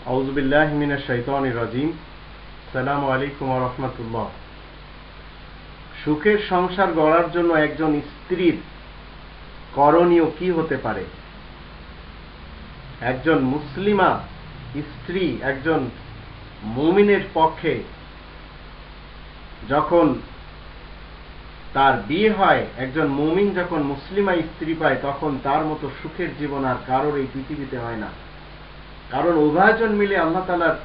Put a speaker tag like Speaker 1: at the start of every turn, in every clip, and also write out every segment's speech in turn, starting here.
Speaker 1: আউযু বিল্লাহি মিনাশ শাইতানির রাজিম। আসসালামু আলাইকুম ওয়া রাহমাতুল্লাহ। সুখের সংসার গড়ার জন্য একজন স্ত্রীর করণীয় কি হতে পারে? একজন মুসলিমা স্ত্রী, একজন মুমিনের পক্ষে যখন তার বিয়ে হয়, একজন মুমিন যখন মুসলিমা স্ত্রী পায়, তখন তার মতো সুখের জীবন আর কারোর এই পৃথিবীতে হয় না। কারণ উভয়জন মিলে আল্লাহ তাআলার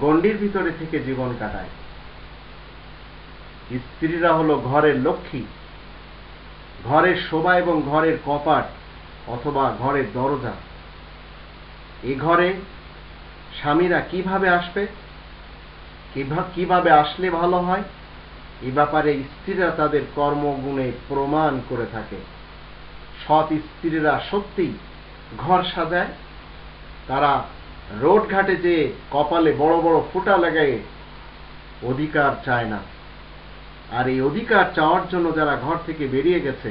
Speaker 1: গণ্ডির ভিতরে থেকে জীবন কাটায়। স্ত্রীরা হলো ঘরের লক্ষ্মী, ঘরের শোভা এবং ঘরের কপাট অথবা ঘরের দরজা। এ ঘরে স্বামীরা কিভাবে আসবে, কিভাবে আসলে ভালো হয়, এ ব্যাপারে স্ত্রীরা তাদের কর্মগুণে প্রমাণ করে থাকে। সৎ স্ত্রীরা সত্যিই ঘর সাজায়। তারা রোড ঘাটে যে কপালে বড় বড় ফোঁটা লাগায় অধিকার চায় না। আর এই অধিকার চাওয়ার জন্য যারা ঘর থেকে বেরিয়ে গেছে,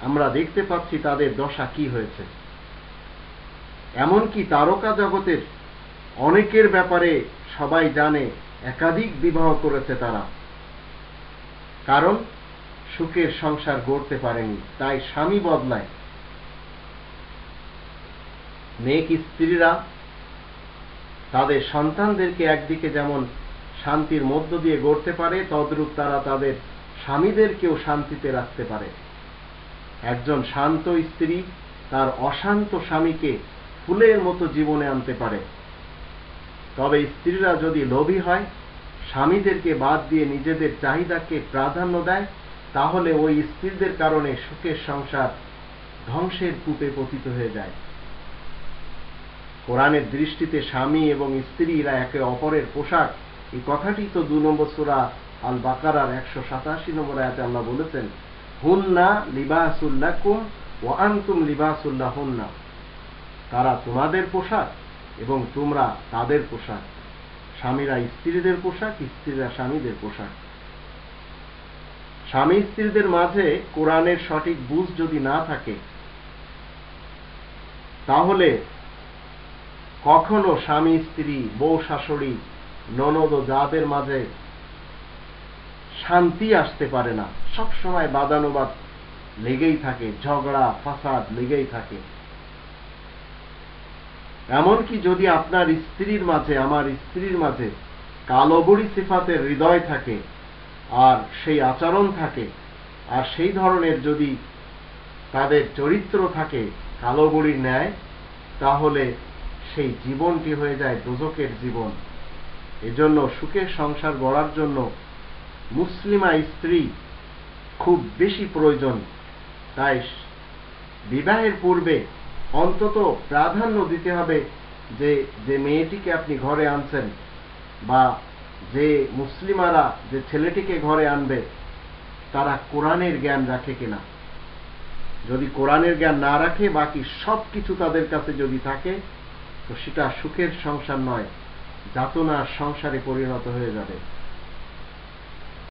Speaker 1: আমরা দেখতে পাচ্ছি তাদের দশা কি হয়েছে। এমনকি তারকা জগতের অনেকের ব্যাপারে সবাই জানে একাধিক বিবাহ করেছে তারা, কারণ সুখের সংসার গড়তে পারেনি, তাই স্বামী বদলায়। নেক স্ত্রীরা তাদের সন্তানদেরকে একদিকে যেমন শান্তির মধ্য দিয়ে গড়তে পারে, তদ্রূপ তারা তাদের স্বামীদেরকেও শান্তিতে রাখতে পারে। একজন শান্ত স্ত্রী তার অশান্ত স্বামীকে ফুলের মতো জীবনে আনতে পারে। তবে স্ত্রীরা যদি লোভী হয়, স্বামীদেরকে বাদ দিয়ে নিজেদের চাহিদাকে প্রাধান্য দেয়, তাহলে ওই স্ত্রীদের কারণে সুখের সংসার ধ্বংসের কূপে পতিত হয়ে যায়। কোরআনের দৃষ্টিতে স্বামী এবং স্ত্রীরা একে অপরের পোশাক, এই কথাটি তো 2 নম্বর সূরা আল বাকারার 187 নম্বর আয়াতে আল্লাহ বলেছেন, হুন্না লিবাসুল লাকুম ওয়া আনতুম লিবাসুল লাহুন্না। তারা তোমাদের পোশাক এবং তোমরা তাদের পোশাক। স্বামীরা স্ত্রীদের পোশাক, স্ত্রীরা স্বামীদের পোশাক। স্বামী স্ত্রীদের মাঝে কোরআনের সঠিক বুঝ যদি না থাকে, তাহলে কখনো স্বামী স্ত্রী, বউ শাশুড়ি, ননদ ও জাদের মাঝে শান্তি আসতে পারে না। সব সময় বাদানুবাদ লেগেই থাকে, ঝগড়া ফাসাদ লেগেই থাকে। এমনকি যদি আপনার স্ত্রীর মাঝে, আমার স্ত্রীর মাঝে কালো বুড়ি সিফাতের হৃদয় থাকে, আর সেই আচরণ থাকে, আর সেই ধরনের যদি তাদের চরিত্র থাকে কালো বুড়ির ন্যায়, তাহলে সেই জীবনটি হয়ে যায় দোজখের জীবন। এজন্য সুখের সংসার গড়ার জন্য মুসলিমা স্ত্রী খুব বেশি প্রয়োজন। তাই বিবাহের পূর্বে অন্তত প্রাধান্য দিতে হবে যে যে মেয়েটিকে আপনি ঘরে আনছেন, বা যে মুসলিমারা যে ছেলেটিকে ঘরে আনবে, তারা কোরআনের জ্ঞান রাখে কিনা। যদি কোরআনের জ্ঞান না রাখে, বাকি সব কিছু তাদের কাছে যদি থাকে, তো সেটা সুখের সংসার নয়, যাতনার সংসারে পরিণত হয়ে যাবে।